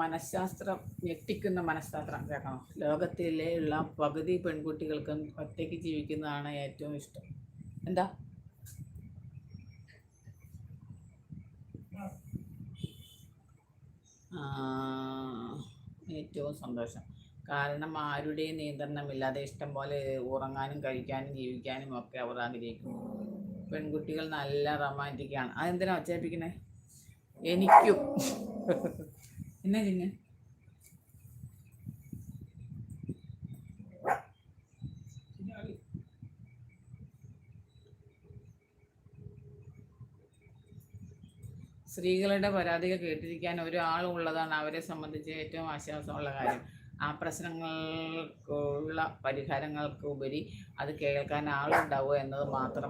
മനഃശാസ്ത്രം, ഞെട്ടിക്കുന്ന മനഃശാസ്ത്രം കേൾക്കണം. ലോകത്തിലുള്ള പകുതി പെൺകുട്ടികൾക്കും ഒറ്റയ്ക്ക് ജീവിക്കുന്നതാണ് ഏറ്റവും ഇഷ്ടം. എന്താ? ഏറ്റവും സന്തോഷം. കാരണം ആരുടെയും നിയന്ത്രണമില്ലാതെ ഇഷ്ടം പോലെ ഉറങ്ങാനും കഴിക്കാനും ജീവിക്കാനും ഒക്കെ അവർ ആഗ്രഹിക്കുന്നു. പെൺകുട്ടികൾ നല്ല റൊമാൻറ്റിക്കാണ്. അതെന്തിനാ ഒച്ചയിപ്പിക്കുന്നത്? എനിക്കും എന്നാ ചിന്നെ സ്ത്രീകളുടെ പരാതികൾ കേട്ടിരിക്കാൻ ഒരാൾ ഉള്ളതാണ് അവരെ സംബന്ധിച്ച് ഏറ്റവും ആശ്വാസമുള്ള കാര്യം. ആ പ്രശ്നങ്ങൾക്കുള്ള പരിഹാരങ്ങൾക്ക് ഉപരി അത് കേൾക്കാൻ ആളുണ്ടാവുക എന്നത് മാത്രം